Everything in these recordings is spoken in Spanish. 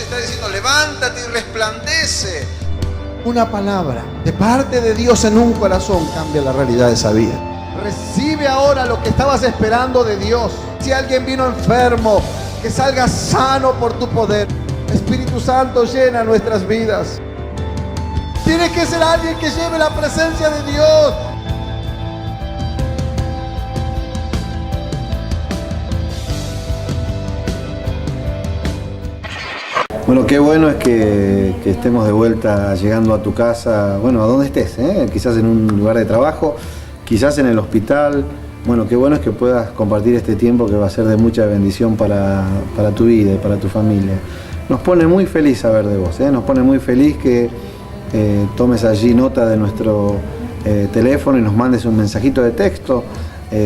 está diciendo, levántate y resplandece. Una palabra de parte de Dios en un corazón cambia la realidad de esa vida. Recibe ahora lo que estabas esperando de Dios. Si alguien vino enfermo, que salga sano por tu poder. Espíritu Santo, llena nuestras vidas. Tiene que ser alguien que lleve la presencia de Dios. Bueno, qué bueno es que estemos de vuelta llegando a tu casa, bueno, a donde estés, quizás en un lugar de trabajo, quizás en el hospital. Bueno, qué bueno es que puedas compartir este tiempo que va a ser de mucha bendición para tu vida y para tu familia. Nos pone muy feliz saber de vos, nos pone muy feliz que tomes allí nota de nuestro teléfono y nos mandes un mensajito de texto,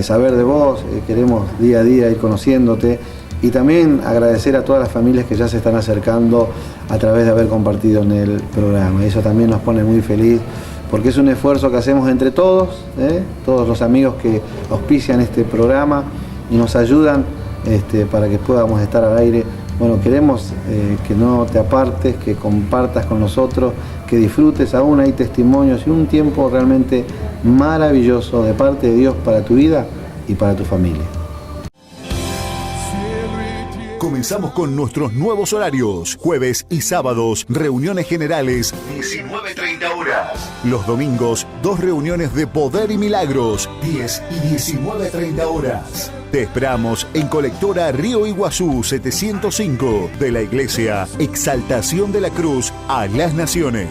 saber de vos, queremos día a día ir conociéndote. Y también agradecer a todas las familias que ya se están acercando a través de haber compartido en el programa. Eso también nos pone muy feliz porque es un esfuerzo que hacemos entre todos, todos los amigos que auspician este programa y nos ayudan para que podamos estar al aire. Bueno, queremos que no te apartes, que compartas con nosotros, que disfrutes. Aún hay testimonios y un tiempo realmente maravilloso de parte de Dios para tu vida y para tu familia. Comenzamos con nuestros nuevos horarios. Jueves y sábados, reuniones generales, 19:30 horas. Los domingos, 2 reuniones de poder y milagros, 10 y 19:30 horas. Te esperamos en Colectora Río Iguazú 705 de la Iglesia Exaltación de la Cruz a las Naciones.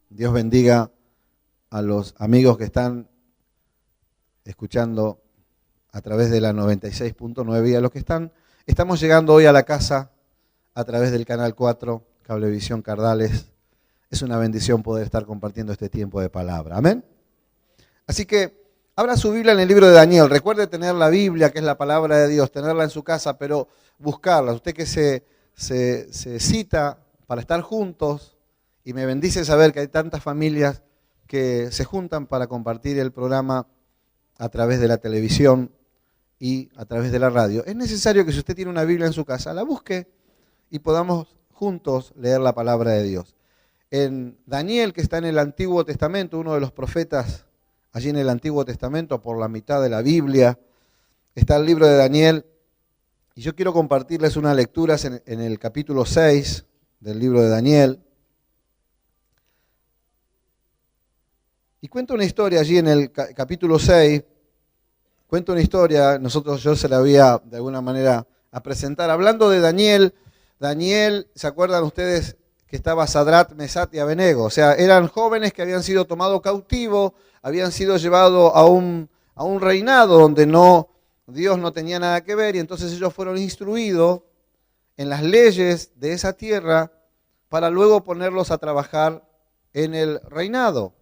Dios bendiga a los amigos que están escuchando a través de la 96.9 y a los que estamos llegando hoy a la casa a través del Canal 4, Cablevisión Cardales. Es una bendición poder estar compartiendo este tiempo de palabra. Amén. Así que abra su Biblia en el libro de Daniel. Recuerde tener la Biblia, que es la palabra de Dios, tenerla en su casa, pero buscarla. Usted que se cita para estar juntos, y me bendice saber que hay tantas familias que se juntan para compartir el programa a través de la televisión y a través de la radio. Es necesario que si usted tiene una Biblia en su casa, la busque y podamos juntos leer la palabra de Dios. En Daniel, que está en el Antiguo Testamento, uno de los profetas allí en el Antiguo Testamento, por la mitad de la Biblia, está el libro de Daniel. Y yo quiero compartirles unas lecturas en el capítulo 6 del libro de Daniel. Y cuenta una historia allí en el capítulo 6, cuenta una historia, yo se la voy de alguna manera a presentar. Hablando de Daniel, ¿se acuerdan ustedes que estaba Sadrat, Mesat y Abednego? O sea, eran jóvenes que habían sido tomados cautivos, habían sido llevados a un reinado donde Dios no tenía nada que ver, y entonces ellos fueron instruidos en las leyes de esa tierra para luego ponerlos a trabajar en el reinado.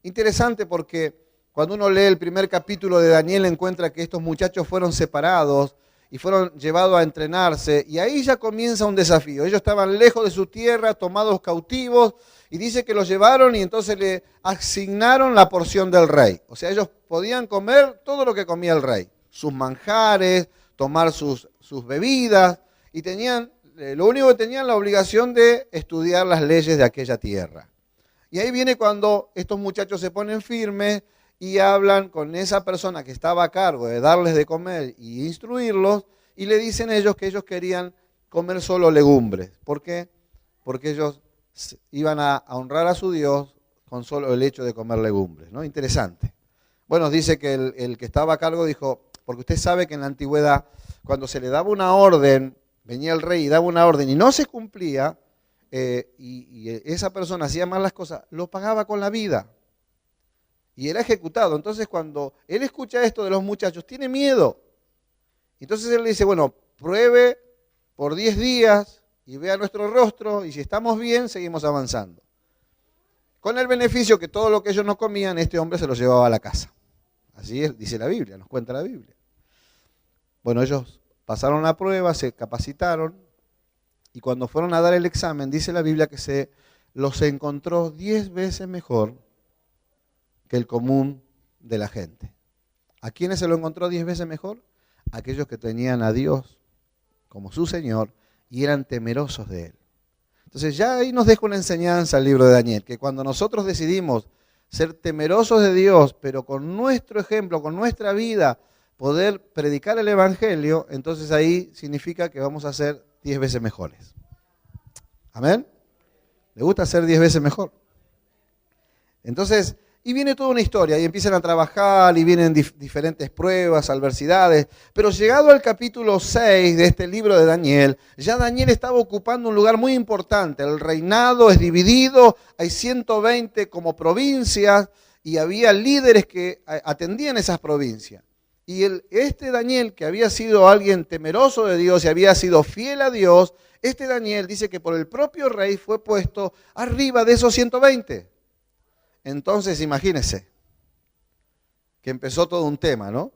Interesante porque cuando uno lee el primer capítulo de Daniel encuentra que estos muchachos fueron separados y fueron llevados a entrenarse, y ahí ya comienza un desafío. Ellos estaban lejos de su tierra, tomados cautivos, y dice que los llevaron y entonces le asignaron la porción del rey. O sea, ellos podían comer todo lo que comía el rey, sus manjares, tomar sus bebidas, y lo único que tenían la obligación de estudiar las leyes de aquella tierra. Y ahí viene cuando estos muchachos se ponen firmes y hablan con esa persona que estaba a cargo de darles de comer y instruirlos, y le dicen ellos que ellos querían comer solo legumbres. ¿Por qué? Porque ellos iban a honrar a su Dios con solo el hecho de comer legumbres, ¿no? Interesante. Bueno, dice que el que estaba a cargo dijo, porque usted sabe que en la antigüedad, cuando se le daba una orden, venía el rey y daba una orden y no se cumplía, y esa persona hacía mal las cosas, lo pagaba con la vida y era ejecutado. Entonces cuando él escucha esto de los muchachos, tiene miedo. Entonces él le dice, bueno, pruebe por 10 días y vea nuestro rostro, y si estamos bien, seguimos avanzando. Con el beneficio que todo lo que ellos no comían, este hombre se lo llevaba a la casa. Así es, dice la Biblia, nos cuenta la Biblia. Bueno, ellos pasaron la prueba, se capacitaron, y cuando fueron a dar el examen, dice la Biblia que los encontró 10 veces mejor que el común de la gente. ¿A quiénes se lo encontró 10 veces mejor? Aquellos que tenían a Dios como su Señor y eran temerosos de Él. Entonces ya ahí nos deja una enseñanza el libro de Daniel, que cuando nosotros decidimos ser temerosos de Dios, pero con nuestro ejemplo, con nuestra vida, poder predicar el Evangelio, entonces ahí significa que vamos a ser 10 veces mejores. ¿Amén? ¿Le gusta ser 10 veces mejor? Entonces, y viene toda una historia, y empiezan a trabajar, y vienen diferentes pruebas, adversidades, pero llegado al capítulo 6 de este libro de Daniel, ya Daniel estaba ocupando un lugar muy importante. El reinado es dividido, hay 120 como provincias, y había líderes que atendían esas provincias. Y este Daniel, que había sido alguien temeroso de Dios y había sido fiel a Dios, este Daniel dice que por el propio rey fue puesto arriba de esos 120. Entonces imagínense que empezó todo un tema, ¿no?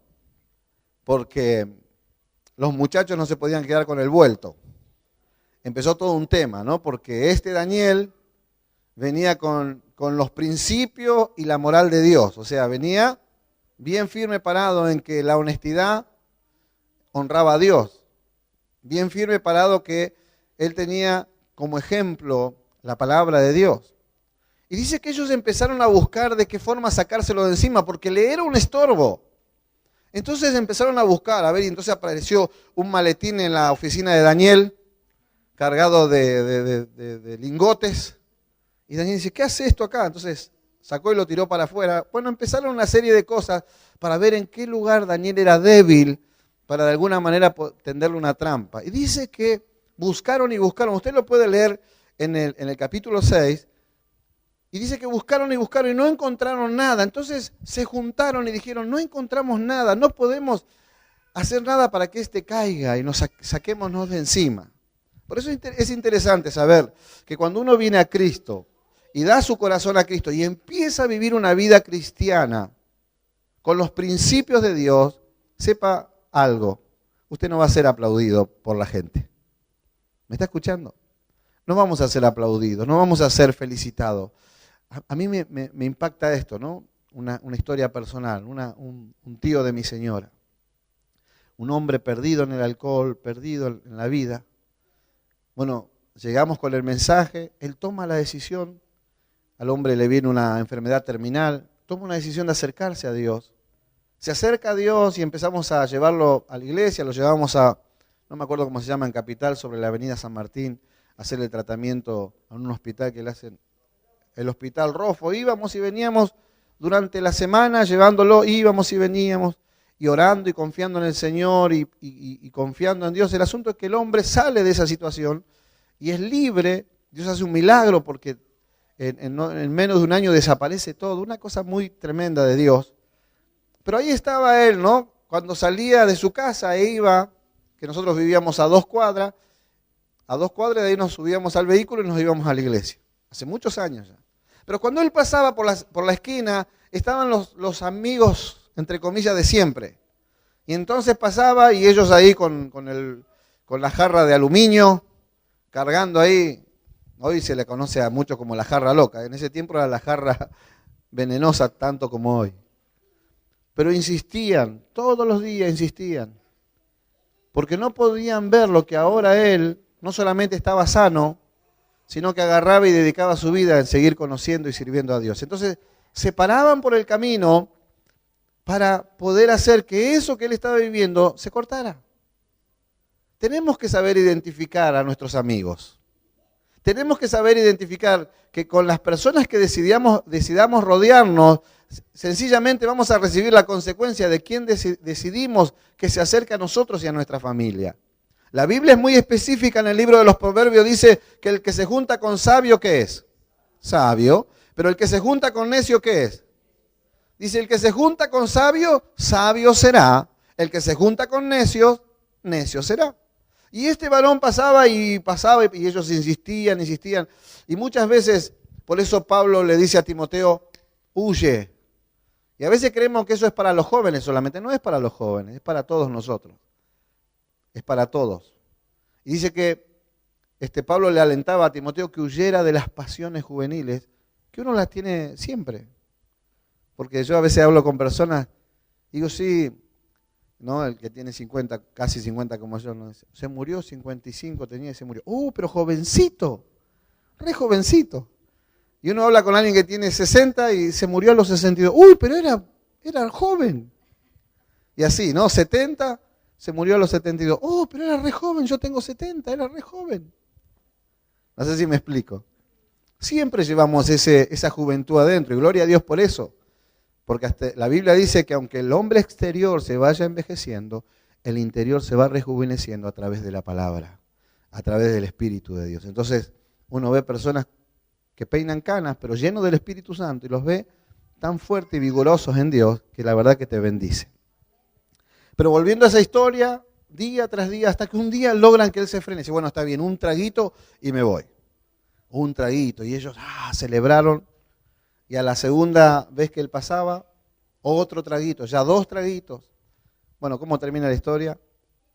Porque los muchachos no se podían quedar con el vuelto. Empezó todo un tema, ¿no? Porque este Daniel venía con los principios y la moral de Dios. O sea, venía bien firme parado en que la honestidad honraba a Dios. Bien firme parado que él tenía como ejemplo la palabra de Dios. Y dice que ellos empezaron a buscar de qué forma sacárselo de encima, porque le era un estorbo. Entonces empezaron a buscar, a ver, y entonces apareció un maletín en la oficina de Daniel, cargado de lingotes. Y Daniel dice, ¿qué hace esto acá? Entonces sacó y lo tiró para afuera. Bueno, empezaron una serie de cosas para ver en qué lugar Daniel era débil, para de alguna manera tenderle una trampa. Y dice que buscaron y buscaron. Usted lo puede leer en el capítulo 6. Y dice que buscaron y no encontraron nada. Entonces se juntaron y dijeron, no encontramos nada, no podemos hacer nada para que este caiga y nos saquémonos de encima. Por eso es interesante saber que cuando uno viene a Cristo y da su corazón a Cristo y empieza a vivir una vida cristiana con los principios de Dios, sepa algo, usted no va a ser aplaudido por la gente. ¿Me está escuchando? No vamos a ser aplaudidos, no vamos a ser felicitados. A mí me impacta esto, ¿no? Una historia personal, un tío de mi señora, un hombre perdido en el alcohol, perdido en la vida. Bueno, llegamos con el mensaje, él toma la decisión, al hombre le viene una enfermedad terminal, toma una decisión de acercarse a Dios. Se acerca a Dios y empezamos a llevarlo a la iglesia, lo llevamos a, no me acuerdo cómo se llama, en Capital, sobre la avenida San Martín, a hacerle tratamiento a un hospital que le hacen. El Hospital Rofo, íbamos y veníamos durante la semana llevándolo, íbamos y veníamos y orando y confiando en el Señor y confiando en Dios. El asunto es que el hombre sale de esa situación y es libre. Dios hace un milagro porque en menos de un año desaparece todo, una cosa muy tremenda de Dios. Pero ahí estaba él, ¿no? Cuando salía de su casa e iba, que nosotros vivíamos a 2 cuadras de ahí nos subíamos al vehículo y nos íbamos a la iglesia. Hace muchos años ya. Pero cuando él pasaba por la esquina, estaban los amigos, entre comillas, de siempre. Y entonces pasaba y ellos ahí con la jarra de aluminio, cargando ahí. Hoy se le conoce a muchos como la jarra loca. En ese tiempo era la jarra venenosa tanto como hoy. Pero insistían, todos los días insistían. Porque no podían ver lo que ahora él no solamente estaba sano, sino que agarraba y dedicaba su vida en seguir conociendo y sirviendo a Dios. Entonces se paraban por el camino para poder hacer que eso que él estaba viviendo se cortara. Tenemos que saber identificar a nuestros amigos. Tenemos que saber identificar que con las personas que decidamos rodearnos, sencillamente vamos a recibir la consecuencia de quien decidimos que se acerque a nosotros y a nuestra familia. La Biblia es muy específica en el libro de los Proverbios, dice que el que se junta con sabio, ¿qué es? Sabio. Pero el que se junta con necio, ¿qué es? Dice, el que se junta con sabio, sabio será. El que se junta con necios, necio será. Y este varón pasaba y ellos insistían. Y muchas veces, por eso Pablo le dice a Timoteo, huye. Y a veces creemos que eso es para los jóvenes solamente. No es para los jóvenes, es para todos nosotros. Es para todos. Y dice que Pablo le alentaba a Timoteo que huyera de las pasiones juveniles, que uno las tiene siempre. Porque yo a veces hablo con personas Digo, sí, ¿no? El que tiene 50, casi 50 como yo, ¿no? Se murió, 55 tenía y se murió. Pero jovencito, re jovencito. Y uno habla con alguien que tiene 60 y se murió a los 62. Pero era joven. Y así, ¿no? 70, se murió a los 72. Pero era re joven, yo tengo 70, era re joven. No sé si me explico. Siempre llevamos esa juventud adentro y gloria a Dios por eso. Porque hasta la Biblia dice que aunque el hombre exterior se vaya envejeciendo, el interior se va rejuveneciendo a través de la palabra, a través del Espíritu de Dios. Entonces uno ve personas que peinan canas, pero llenos del Espíritu Santo, y los ve tan fuertes y vigorosos en Dios que la verdad que te bendice. Pero volviendo a esa historia, día tras día, hasta que un día logran que él se frene. Dice, bueno, está bien, un traguito y me voy. Un traguito. Y ellos celebraron. Y a la segunda vez que él pasaba, otro traguito, ya 2 traguitos. Bueno, ¿cómo termina la historia?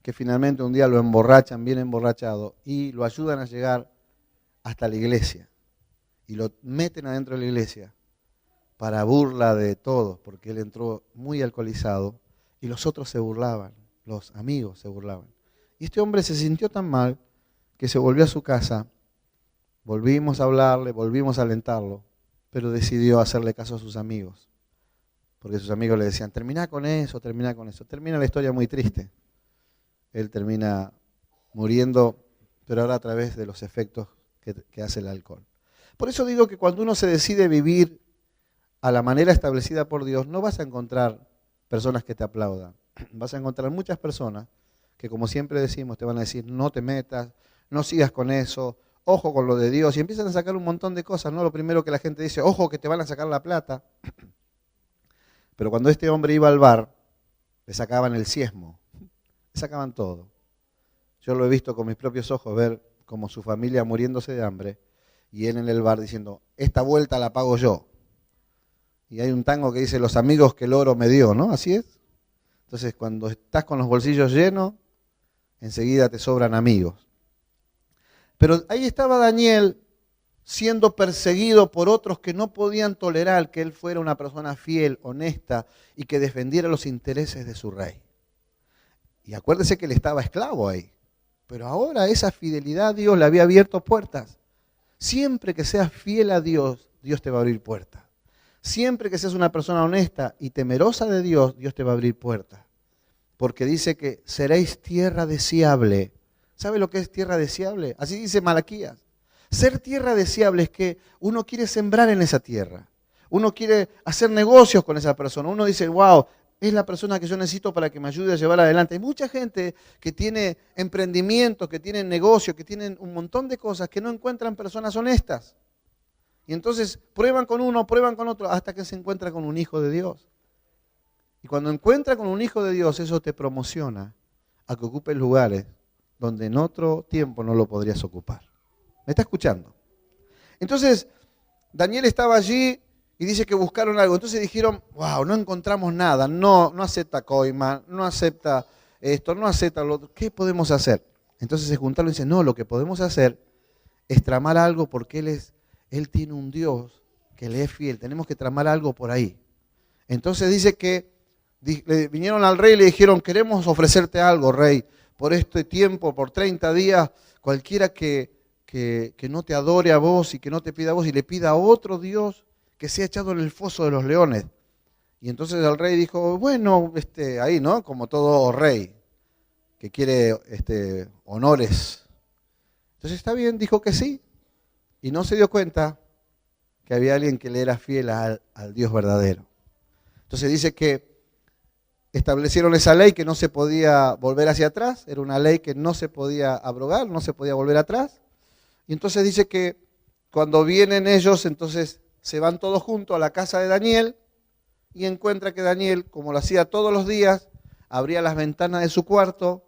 Que finalmente un día lo emborrachan, bien emborrachado, y lo ayudan a llegar hasta la iglesia. Y lo meten adentro de la iglesia para burla de todos, porque él entró muy alcoholizado y los otros se burlaban, los amigos se burlaban. Y este hombre se sintió tan mal que se volvió a su casa, volvimos a hablarle, volvimos a alentarlo, pero decidió hacerle caso a sus amigos, porque sus amigos le decían, termina con eso, termina con eso. Termina la historia muy triste. Él termina muriendo, pero ahora a través de los efectos que hace el alcohol. Por eso digo que cuando uno se decide vivir a la manera establecida por Dios, no vas a encontrar personas que te aplaudan. Vas a encontrar muchas personas que, como siempre decimos, te van a decir, no te metas, no sigas con eso, ojo con lo de Dios. Y empiezan a sacar un montón de cosas, ¿no? Lo primero que la gente dice, ojo que te van a sacar la plata. Pero cuando este hombre iba al bar, le sacaban el ciezmo, le sacaban todo. Yo lo he visto con mis propios ojos, ver como su familia muriéndose de hambre, y él en el bar diciendo, esta vuelta la pago yo. Y hay un tango que dice, los amigos que el oro me dio, ¿no? Así es. Entonces, cuando estás con los bolsillos llenos, enseguida te sobran amigos. Pero ahí estaba Daniel siendo perseguido por otros que no podían tolerar que él fuera una persona fiel, honesta y que defendiera los intereses de su rey. Y acuérdese que él estaba esclavo ahí. Pero ahora esa fidelidad a Dios le había abierto puertas. Siempre que seas fiel a Dios, Dios te va a abrir puertas. Siempre que seas una persona honesta y temerosa de Dios, Dios te va a abrir puertas. Porque dice que seréis tierra deseable. ¿Sabe lo que es tierra deseable? Así dice Malaquías. Ser tierra deseable es que uno quiere sembrar en esa tierra. Uno quiere hacer negocios con esa persona. Uno dice, wow, es la persona que yo necesito para que me ayude a llevar adelante. Hay mucha gente que tiene emprendimientos, que tienen negocios, que tienen un montón de cosas que no encuentran personas honestas. Y entonces prueban con uno, prueban con otro, hasta que se encuentra con un hijo de Dios. Y cuando encuentra con un hijo de Dios, eso te promociona a que ocupes lugares donde en otro tiempo no lo podrías ocupar. ¿Me está escuchando? Entonces, Daniel estaba allí y dice que buscaron algo. Entonces dijeron, wow, no encontramos nada, no acepta coima, no acepta esto, no acepta lo otro. ¿Qué podemos hacer? Entonces se juntaron y dicen, no, lo que podemos hacer es tramar algo porque Él tiene un Dios que le es fiel. Tenemos que tramar algo por ahí. Entonces dice que vinieron al rey y le dijeron, queremos ofrecerte algo, rey, por este tiempo, por 30 días, cualquiera que no te adore a vos y que no te pida a vos y le pida a otro Dios que sea echado en el foso de los leones. Y entonces el rey dijo, bueno, ahí, ¿no? Como todo rey que quiere honores. Entonces está bien, dijo que sí. Y no se dio cuenta que había alguien que le era fiel al Dios verdadero. Entonces dice que establecieron esa ley que no se podía volver hacia atrás. Era una ley que no se podía abrogar, no se podía volver atrás. Y entonces dice que cuando vienen ellos, entonces se van todos juntos a la casa de Daniel y encuentra que Daniel, como lo hacía todos los días, abría las ventanas de su cuarto.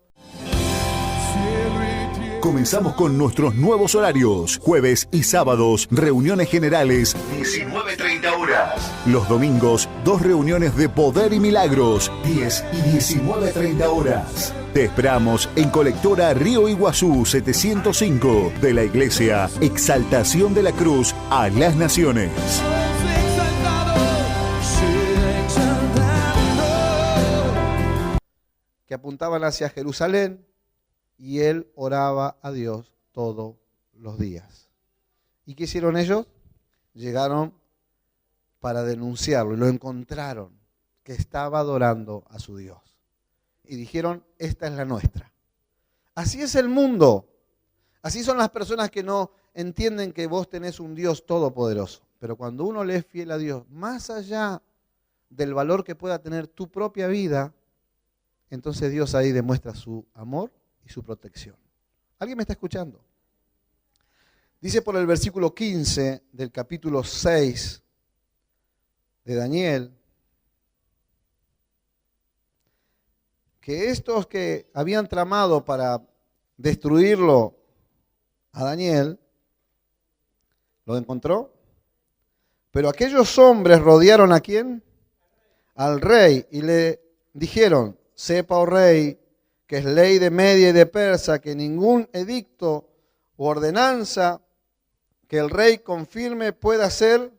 Comenzamos con nuestros nuevos horarios. Jueves y sábados, reuniones generales, 19:30 horas. Los domingos, 2 reuniones de poder y milagros, 10 y 19:30 horas. Te esperamos en Colectora Río Iguazú 705 de la Iglesia Exaltación de la Cruz a las Naciones. que apuntaban hacia Jerusalén, y él oraba a Dios todos los días. ¿Y qué hicieron ellos? Llegaron para denunciarlo y lo encontraron, que estaba adorando a su Dios. Y dijeron, esta es la nuestra. Así es el mundo. Así son las personas que no entienden que vos tenés un Dios todopoderoso. Pero cuando uno le es fiel a Dios, más allá del valor que pueda tener tu propia vida, entonces Dios ahí demuestra su amor y su protección. ¿Alguien me está escuchando? Dice por el versículo 15 del capítulo 6 de Daniel, que estos que habían tramado para destruirlo a Daniel, ¿lo encontró? Pero aquellos hombres rodearon ¿a quién? Al rey, y le dijeron, sepa, oh rey, que es ley de Media y de Persa, que ningún edicto o ordenanza que el rey confirme pueda ser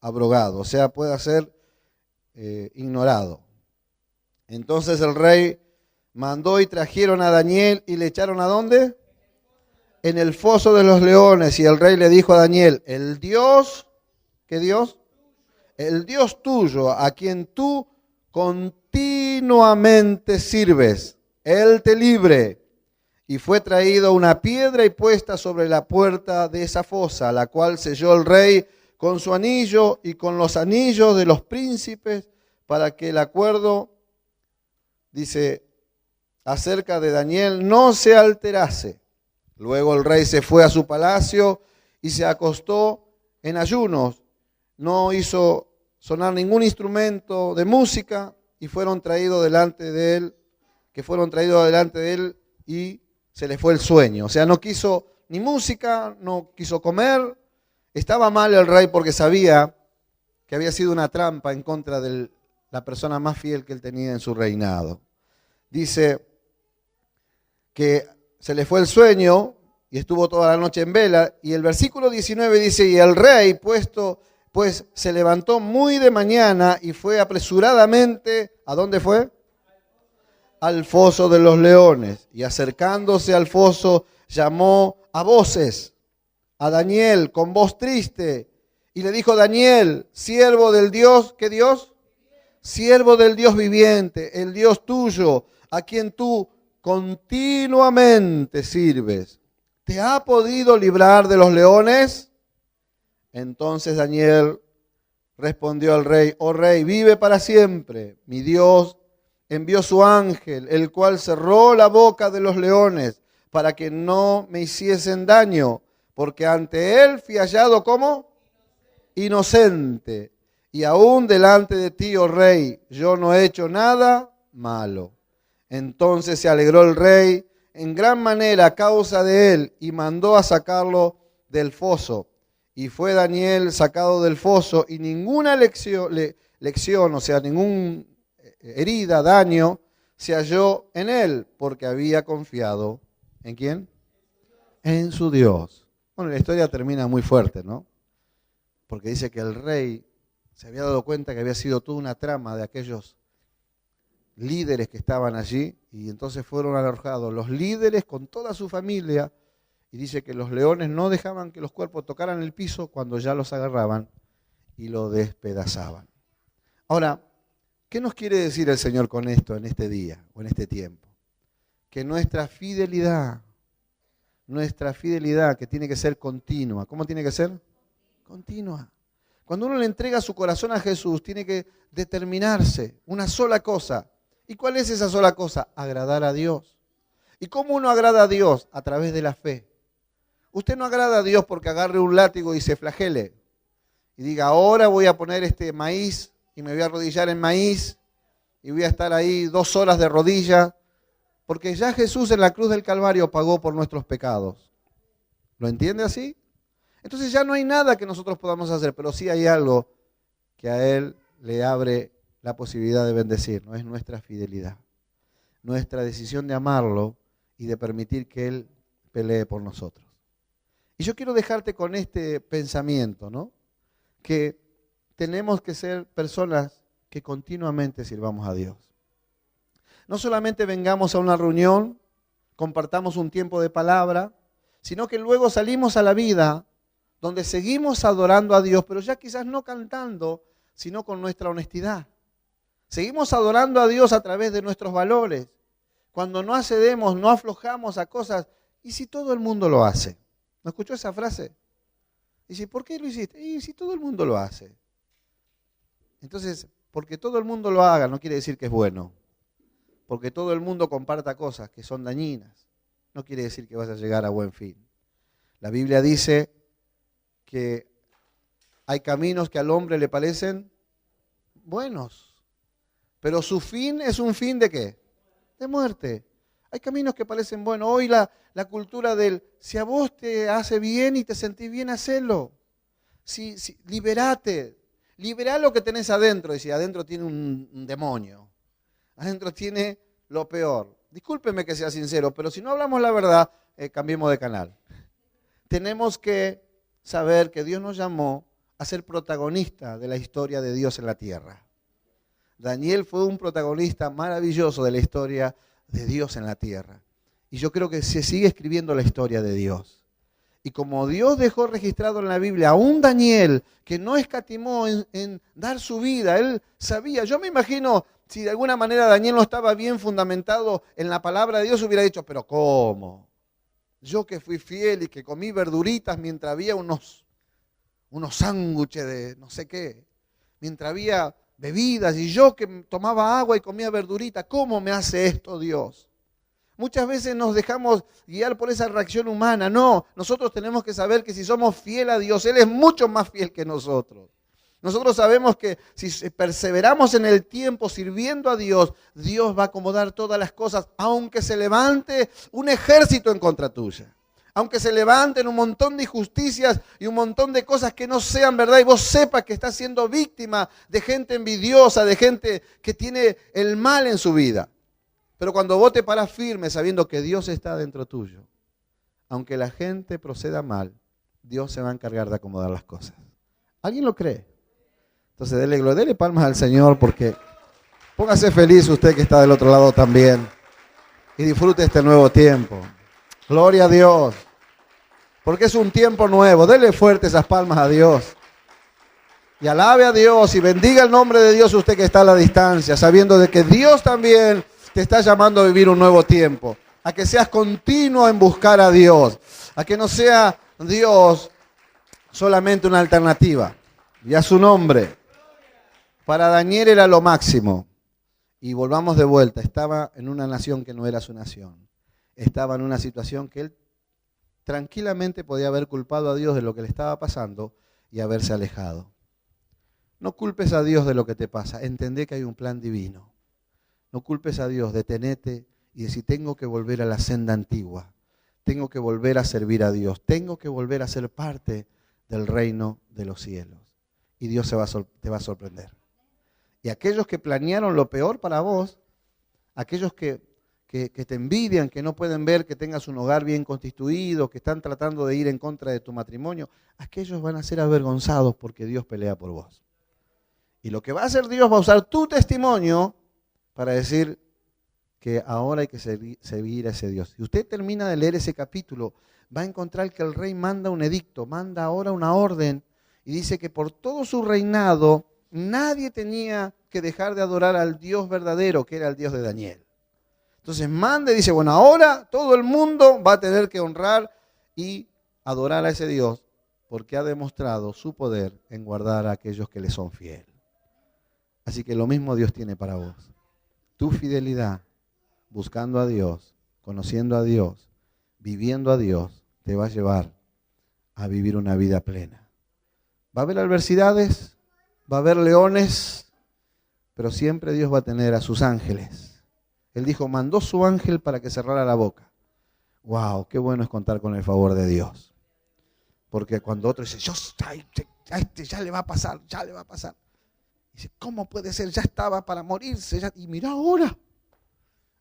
abrogado, o sea, pueda ser ignorado. Entonces el rey mandó y trajeron a Daniel y le echaron ¿a dónde? En el foso de los leones. Y el rey le dijo a Daniel, el Dios, ¿qué Dios? El Dios tuyo, a quien tú continuamente sirves, Él te libre. Y fue traído una piedra y puesta sobre la puerta de esa fosa, la cual selló el rey con su anillo y con los anillos de los príncipes, para que el acuerdo, dice, acerca de Daniel no se alterase. Luego el rey se fue a su palacio y se acostó en ayunos. No hizo sonar ningún instrumento de música y fueron traídos delante de él y se le fue el sueño. O sea, no quiso ni música, no quiso comer. Estaba mal el rey porque sabía que había sido una trampa en contra de la persona más fiel que él tenía en su reinado. Dice que se le fue el sueño y estuvo toda la noche en vela. Y el versículo 19 dice, y el rey pues se levantó muy de mañana y fue apresuradamente, ¿a dónde fue? Al foso de los leones. Y acercándose al foso, llamó a voces a Daniel con voz triste. Y le dijo, Daniel, siervo del Dios, ¿qué Dios? Siervo del Dios viviente, el Dios tuyo, a quien tú continuamente sirves, ¿te ha podido librar de los leones? Entonces Daniel respondió al rey, oh rey, vive para siempre. Mi Dios envió su ángel, el cual cerró la boca de los leones para que no me hiciesen daño, porque ante él fui hallado como inocente. Y aún delante de ti, oh rey, yo no he hecho nada malo. Entonces se alegró el rey en gran manera a causa de él y mandó a sacarlo del foso. Y fue Daniel sacado del foso y ninguna lección, o sea, ninguna herida, daño, se halló en él, porque había confiado ¿en quién? En su Dios. Bueno, la historia termina muy fuerte, ¿no? Porque dice que el rey se había dado cuenta que había sido toda una trama de aquellos líderes que estaban allí, y entonces fueron arrojados los líderes con toda su familia, y dice que los leones no dejaban que los cuerpos tocaran el piso cuando ya los agarraban y lo despedazaban. Ahora, ¿qué nos quiere decir el Señor con esto en este día o en este tiempo? Que nuestra fidelidad que tiene que ser continua. ¿Cómo tiene que ser? Continua. Cuando uno le entrega su corazón a Jesús, tiene que determinarse una sola cosa. ¿Y cuál es esa sola cosa? Agradar a Dios. ¿Y cómo uno agrada a Dios? A través de la fe. Usted no agrada a Dios porque agarre un látigo y se flagele. Y diga, ahora voy a poner este maíz y me voy a arrodillar en maíz y voy a estar ahí 2 horas de rodilla. Porque ya Jesús en la cruz del Calvario pagó por nuestros pecados. ¿Lo entiende así? Entonces ya no hay nada que nosotros podamos hacer, pero sí hay algo que a Él le abre la posibilidad de bendecir, ¿no? Es nuestra fidelidad, nuestra decisión de amarlo y de permitir que Él pelee por nosotros. Y yo quiero dejarte con este pensamiento, ¿no? Que tenemos que ser personas que continuamente sirvamos a Dios. no solamente vengamos a una reunión, compartamos un tiempo de palabra, sino que luego salimos a la vida donde seguimos adorando a Dios, pero ya quizás no cantando, sino con nuestra honestidad. Seguimos adorando a Dios a través de nuestros valores. Cuando no accedemos, no aflojamos a cosas. ¿Y si todo el mundo lo hace? ¿No escuchó esa frase? Dice, ¿por qué lo hiciste? ¿Y si todo el mundo lo hace? Entonces, porque todo el mundo lo haga no quiere decir que es bueno. Porque todo el mundo comparta cosas que son dañinas, no quiere decir que vas a llegar a buen fin. La Biblia dice que hay caminos que al hombre le parecen buenos, pero su fin es un fin ¿de qué? De muerte. Hay caminos que parecen buenos. Hoy la cultura del, si a vos te hace bien y te sentís bien, hacelo. Liberate. Liberá lo que tenés adentro. Y si adentro tiene un demonio, adentro tiene lo peor. Discúlpeme que sea sincero, pero si no hablamos la verdad, cambiemos de canal. Tenemos que saber que Dios nos llamó a ser protagonista de la historia de Dios en la tierra. Daniel fue un protagonista maravilloso de la historia de Dios en la tierra. Y yo creo que se sigue escribiendo la historia de Dios. Y como Dios dejó registrado en la Biblia a un Daniel que no escatimó en dar su vida, él sabía, yo me imagino, si de alguna manera Daniel no estaba bien fundamentado en la palabra de Dios, hubiera dicho, pero ¿cómo? Yo que fui fiel y que comí verduritas mientras había unos sándwiches de no sé qué, mientras había bebidas y yo que tomaba agua y comía verduritas, ¿cómo me hace esto Dios? Muchas veces nos dejamos guiar por esa reacción humana. No, nosotros tenemos que saber que si somos fieles a Dios, Él es mucho más fiel que nosotros. Nosotros sabemos que si perseveramos en el tiempo sirviendo a Dios, Dios va a acomodar todas las cosas, aunque se levante un ejército en contra tuya. Aunque se levanten un montón de injusticias y un montón de cosas que no sean verdad y vos sepas que estás siendo víctima de gente envidiosa, de gente que tiene el mal en su vida. Pero cuando vos te parás firme sabiendo que Dios está dentro tuyo, aunque la gente proceda mal, Dios se va a encargar de acomodar las cosas. ¿Alguien lo cree? Entonces dele palmas al Señor porque póngase feliz usted que está del otro lado también y disfrute este nuevo tiempo. Gloria a Dios, porque es un tiempo nuevo. Dele fuerte esas palmas a Dios. Y alabe a Dios y bendiga el nombre de Dios usted que está a la distancia, sabiendo de que Dios también te está llamando a vivir un nuevo tiempo. A que seas continuo en buscar a Dios. A que no sea Dios solamente una alternativa. Y a su nombre. Para Daniel era lo máximo. Y volvamos de vuelta. Estaba en una nación que no era su nación. Estaba en una situación que él tranquilamente podía haber culpado a Dios de lo que le estaba pasando y haberse alejado. No culpes a Dios de lo que te pasa, entendé que hay un plan divino. No culpes a Dios, detenete y decir, tengo que volver a la senda antigua, tengo que volver a servir a Dios, tengo que volver a ser parte del reino de los cielos. Y Dios te va a sorprender. Y aquellos que planearon lo peor para vos, aquellos que te envidian, que no pueden ver que tengas un hogar bien constituido, que están tratando de ir en contra de tu matrimonio, aquellos van a ser avergonzados porque Dios pelea por vos. Y lo que va a hacer Dios va a usar tu testimonio para decir que ahora hay que seguir a ese Dios. Si usted termina de leer ese capítulo, va a encontrar que el rey manda un edicto, manda ahora una orden y dice que por todo su reinado nadie tenía que dejar de adorar al Dios verdadero, que era el Dios de Daniel. Entonces manda y dice, bueno, ahora todo el mundo va a tener que honrar y adorar a ese Dios porque ha demostrado su poder en guardar a aquellos que le son fieles. Así que lo mismo Dios tiene para vos. Tu fidelidad, buscando a Dios, conociendo a Dios, viviendo a Dios, te va a llevar a vivir una vida plena. Va a haber adversidades, va a haber leones, pero siempre Dios va a tener a sus ángeles. Él dijo, mandó su ángel para que cerrara la boca. ¡Wow! Qué bueno es contar con el favor de Dios. Porque cuando otro dice, a este ya le va a pasar, ya le va a pasar. Dice, ¿cómo puede ser? Ya estaba para morirse. Y mira ahora,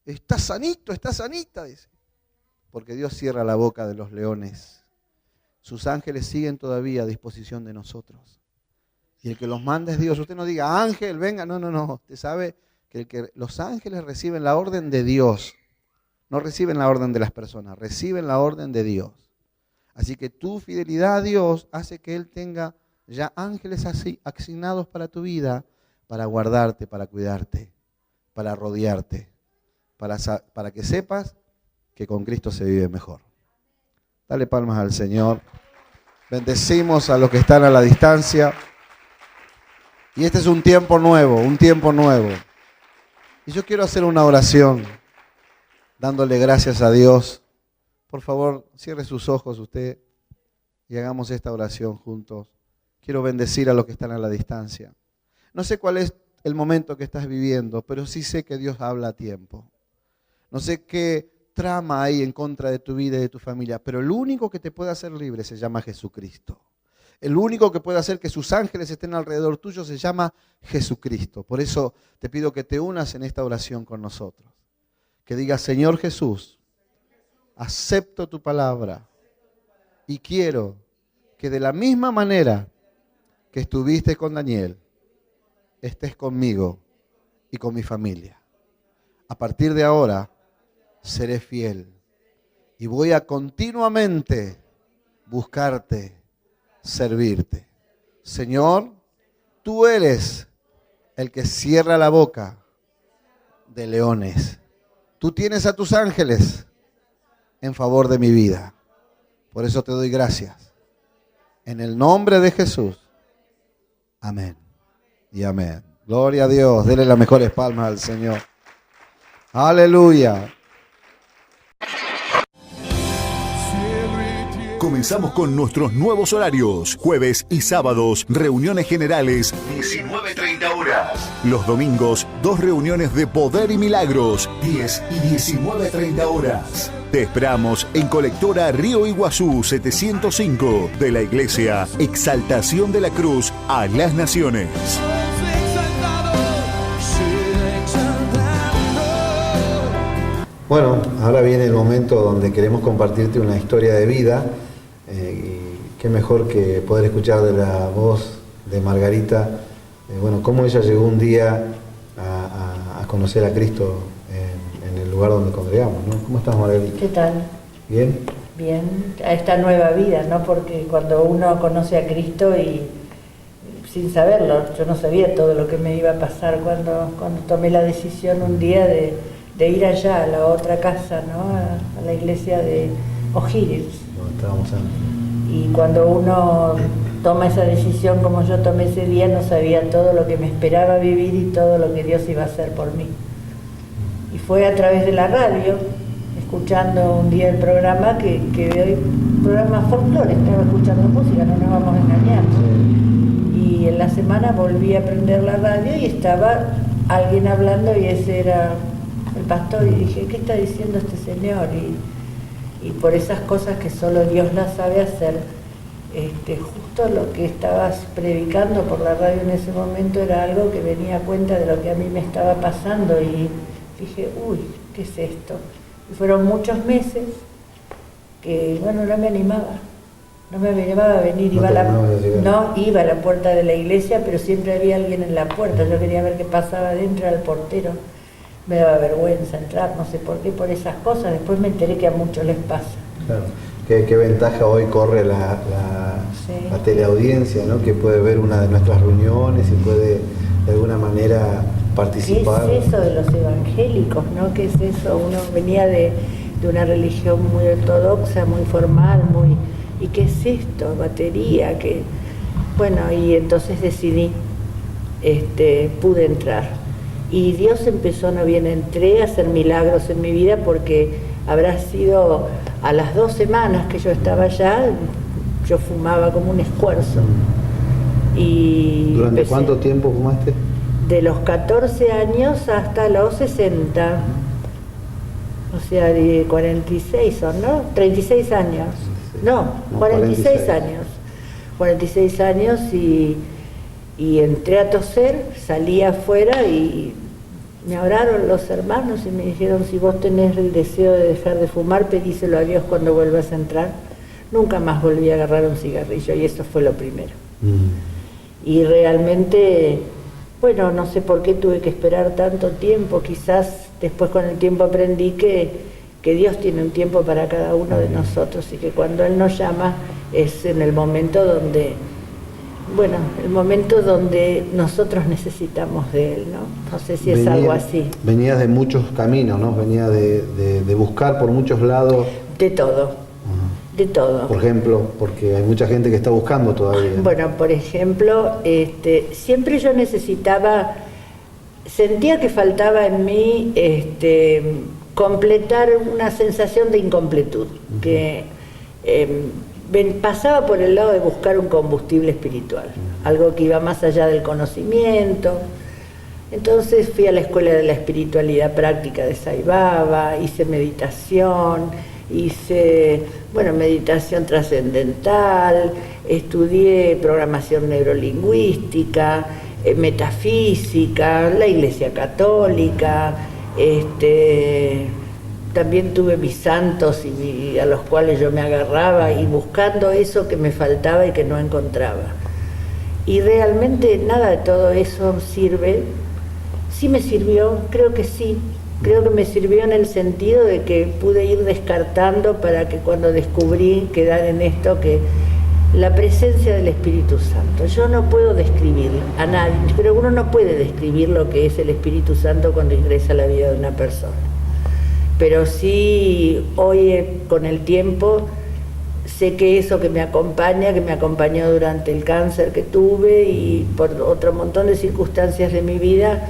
está sanito, está sanita, dice. Porque Dios cierra la boca de los leones. Sus ángeles siguen todavía a disposición de nosotros. Y el que los manda es Dios. Usted no diga, ángel, venga. No. Usted sabe que los ángeles reciben la orden de Dios. No reciben la orden de las personas, reciben la orden de Dios. Así que tu fidelidad a Dios hace que Él tenga ya ángeles así asignados para tu vida, para guardarte, para cuidarte, para rodearte, para que sepas que con Cristo se vive mejor. Dale palmas al Señor. Bendecimos a los que están a la distancia. Y este es un tiempo nuevo, un tiempo nuevo. Y yo quiero hacer una oración, dándole gracias a Dios. Por favor, cierre sus ojos usted y hagamos esta oración juntos. Quiero bendecir a los que están a la distancia. No sé cuál es el momento que estás viviendo, pero sí sé que Dios habla a tiempo. No sé qué trama hay en contra de tu vida y de tu familia, pero el único que te puede hacer libre se llama Jesucristo. El único que puede hacer que sus ángeles estén alrededor tuyo se llama Jesucristo. Por eso te pido que te unas en esta oración con nosotros. Que digas, Señor Jesús, acepto tu palabra y quiero que de la misma manera que estuviste con Daniel, estés conmigo y con mi familia. A partir de ahora, seré fiel y voy a continuamente buscarte, servirte. Señor, tú eres el que cierra la boca de leones. Tú tienes a tus ángeles en favor de mi vida. Por eso te doy gracias. En el nombre de Jesús. Amén y amén. Gloria a Dios. Dele las mejores palmas al Señor. Aleluya. Comenzamos con nuestros nuevos horarios. Jueves y sábados, reuniones generales, 19:30 horas. Los domingos, 2 reuniones de poder y milagros, 10 y 19:30 horas. Te esperamos en Colectora Río Iguazú 705 de la Iglesia Exaltación de la Cruz a las Naciones. Bueno, ahora viene el momento donde queremos compartirte una historia de vida. Y qué mejor que poder escuchar de la voz de Margarita, cómo ella llegó un día a conocer a Cristo en el lugar donde congregamos, ¿no? ¿Cómo estás, Margarita? ¿Qué tal? ¿Bien? Bien, a esta nueva vida, ¿no? Porque cuando uno conoce a Cristo y sin saberlo, yo no sabía todo lo que me iba a pasar cuando tomé la decisión un día de ir allá a la otra casa, ¿no? A la iglesia de O'Higgins. Y cuando uno toma esa decisión como yo tomé ese día, no sabía todo lo que me esperaba vivir y todo lo que Dios iba a hacer por mí. Y fue a través de la radio, escuchando un día el programa que hoy, programa folclore, estaba escuchando música, no nos vamos a engañar. Y en la semana volví a prender la radio y estaba alguien hablando y ese era el pastor y dije, ¿qué está diciendo este señor? Y por esas cosas que solo Dios las sabe hacer, justo lo que estabas predicando por la radio en ese momento era algo que venía a cuenta de lo que a mí me estaba pasando y dije, uy, ¿qué es esto? Y fueron muchos meses que, no me animaba a venir, iba a la puerta de la iglesia, pero siempre había alguien en la puerta, yo quería ver qué pasaba adentro, al portero. Me daba vergüenza entrar, no sé por qué, por esas cosas. Después me enteré que a muchos les pasa. Claro. ¿Qué ventaja hoy corre la teleaudiencia, ¿no? Que puede ver una de nuestras reuniones y puede de alguna manera participar. ¿Qué es eso de los evangélicos, no? ¿Qué es eso? Uno venía de una religión muy ortodoxa, muy formal, ¿y qué es esto? Batería, y entonces decidí, pude entrar. Y Dios empezó, entré a hacer milagros en mi vida porque habrá sido a las 2 semanas que yo estaba allá, yo fumaba como un esfuerzo. Y ¿Durante cuánto tiempo fumaste? De los 14 años hasta los 60, o sea, de 46 son, ¿no? 36 años. No, 46 años. 46 años y entré a toser, salí afuera y me oraron los hermanos y me dijeron, si vos tenés el deseo de dejar de fumar, pedíselo a Dios cuando vuelvas a entrar. Nunca más volví a agarrar un cigarrillo y eso fue lo primero. Y realmente bueno, no sé por qué tuve que esperar tanto tiempo, quizás después con el tiempo aprendí que Dios tiene un tiempo para cada uno de nosotros y que cuando Él nos llama es en el momento donde, bueno, el momento donde nosotros necesitamos de Él, ¿no? No sé si es algo así. Venías de muchos caminos, ¿no? Venías de buscar por muchos lados. De todo, de todo. Por ejemplo, porque hay mucha gente que está buscando todavía. Bueno, por ejemplo, siempre yo necesitaba, sentía que faltaba en mí completar una sensación de incompletud, que pasaba por el lado de buscar un combustible espiritual, algo que iba más allá del conocimiento. Entonces fui a la Escuela de la Espiritualidad Práctica de Sai Baba, hice meditación, hice, bueno, meditación trascendental, estudié programación neurolingüística, metafísica, la Iglesia Católica, también tuve mis santos y a los cuales yo me agarraba y buscando eso que me faltaba y que no encontraba. Y realmente nada de todo eso sirve. Sí me sirvió, creo que sí. Creo que me sirvió en el sentido de que pude ir descartando para que cuando descubrí quedar en esto que la presencia del Espíritu Santo. Yo no puedo describir a nadie, pero uno no puede describir lo que es el Espíritu Santo cuando ingresa a la vida de una persona. Pero sí, hoy con el tiempo, sé que eso que me acompaña, que me acompañó durante el cáncer que tuve y por otro montón de circunstancias de mi vida,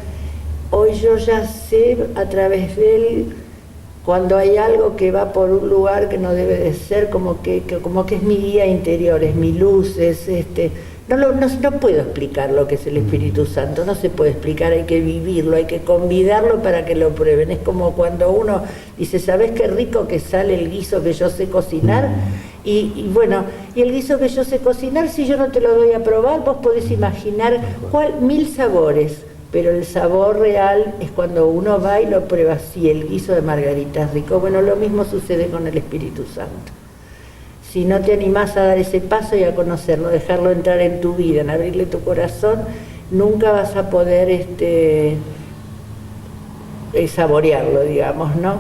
hoy yo ya sé a través de él cuando hay algo que va por un lugar que no debe de ser, como que es mi guía interior, es mi luz, es no puedo explicar lo que es el Espíritu Santo, no se puede explicar, hay que vivirlo, hay que convidarlo para que lo prueben. Es como cuando uno dice, ¿sabés qué rico que sale el guiso que yo sé cocinar? Y bueno, y el guiso que yo sé cocinar, si yo no te lo doy a probar, vos podés imaginar 1000 sabores. Pero el sabor real es cuando uno va y lo prueba. Sí, el guiso de margarita es rico. Bueno, lo mismo sucede con el Espíritu Santo. Si no te animás a dar ese paso y a conocerlo, dejarlo entrar en tu vida, en abrirle tu corazón, nunca vas a poder saborearlo, digamos, ¿no?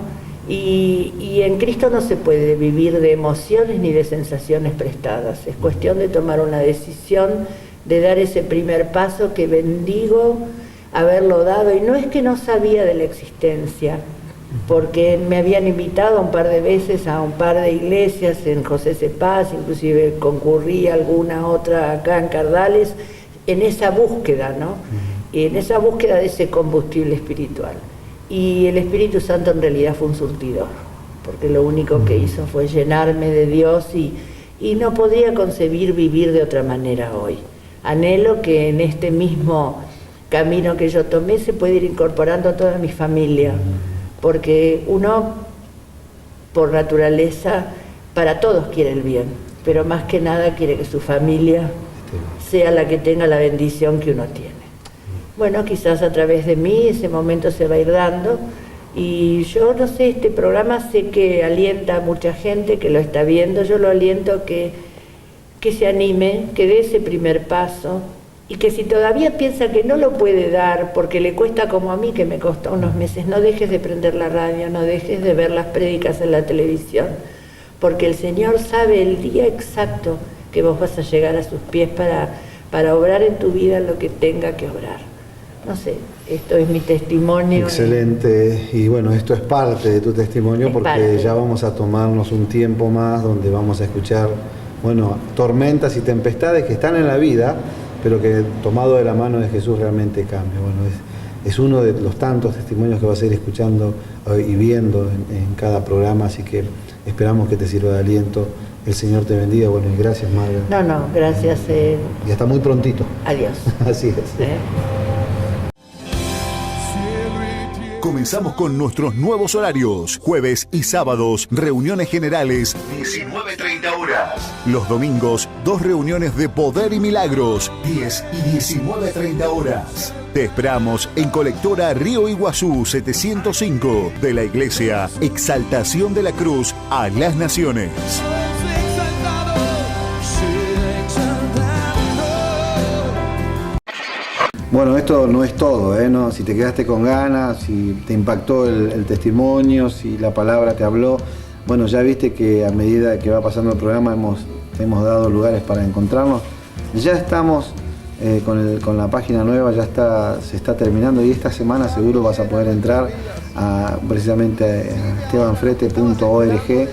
Y en Cristo no se puede vivir de emociones ni de sensaciones prestadas. Es cuestión de tomar una decisión, de dar ese primer paso que bendigo haberlo dado. Y no es que no sabía de la existencia, porque me habían invitado un par de veces a un par de iglesias en José C. Paz, inclusive concurrí a alguna otra acá en Cardales, en esa búsqueda, ¿no? Y en esa búsqueda de ese combustible espiritual. Y el Espíritu Santo en realidad fue un surtidor, porque lo único que hizo fue llenarme de Dios y no podría concebir vivir de otra manera hoy. Anhelo que en este mismo camino que yo tomé se puede ir incorporando a toda mi familia, porque uno, por naturaleza, para todos quiere el bien, pero más que nada quiere que su familia sea la que tenga la bendición que uno tiene. Bueno, quizás a través de mí ese momento se va a ir dando, y yo no sé, este programa sé que alienta a mucha gente que lo está viendo. Yo lo aliento que se anime, que dé ese primer paso, y que si todavía piensa que no lo puede dar porque le cuesta como a mí, que me costó unos meses, no dejes de prender la radio, no dejes de ver las prédicas en la televisión, porque el Señor sabe el día exacto que vos vas a llegar a sus pies para obrar en tu vida lo que tenga que obrar. No sé, esto es mi testimonio. Excelente, y bueno, esto es parte de tu testimonio, porque ya vamos a tomarnos un tiempo más donde vamos a escuchar, bueno, tormentas y tempestades que están en la vida, pero que tomado de la mano de Jesús realmente cambia. Bueno, es uno de los tantos testimonios que vas a ir escuchando y viendo en cada programa, así que esperamos que te sirva de aliento. El Señor te bendiga, bueno, y gracias, Marga. No, gracias. Y hasta muy prontito. Adiós. Así es. Comenzamos con nuestros nuevos horarios. Jueves y sábados, reuniones generales, 19:30 horas. Los domingos, 2 reuniones de poder y milagros, 10 y 19:30 horas. Te esperamos en Colectora Río Iguazú 705 de la Iglesia Exaltación de la Cruz a las Naciones. Bueno, esto no es todo, ¿no? Si te quedaste con ganas, si te impactó el testimonio, si la palabra te habló, bueno, ya viste que a medida que va pasando el programa hemos dado lugares para encontrarnos. Ya estamos con la página nueva, se está terminando, y esta semana seguro vas a poder entrar precisamente a estebanfrete.org.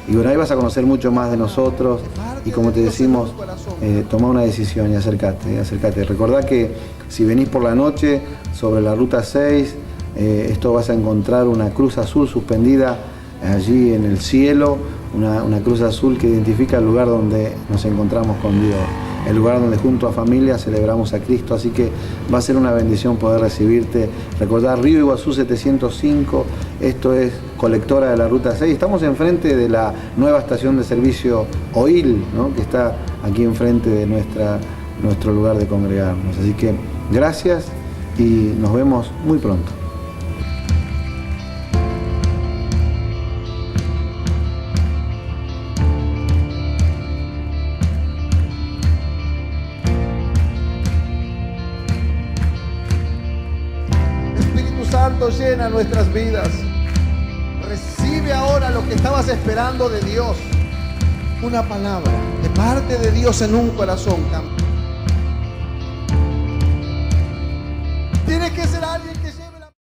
Y bueno, ahí vas a conocer mucho más de nosotros y, como te decimos, toma una decisión y acércate. Recordá que si venís por la noche sobre la ruta 6, esto vas a encontrar una cruz azul suspendida allí en el cielo, una cruz azul que identifica el lugar donde nos encontramos con Dios, el lugar donde junto a familia celebramos a Cristo, así que va a ser una bendición poder recibirte. Recordá, Río Iguazú 705, esto es colectora de la Ruta 6, estamos enfrente de la nueva estación de servicio OIL, ¿no? Que está aquí enfrente de nuestro lugar de congregarnos, así que gracias y nos vemos muy pronto. Santo, llena nuestras vidas. Recibe ahora lo que estabas esperando de Dios. Una palabra de parte de Dios en un corazón. Tienes que ser alguien que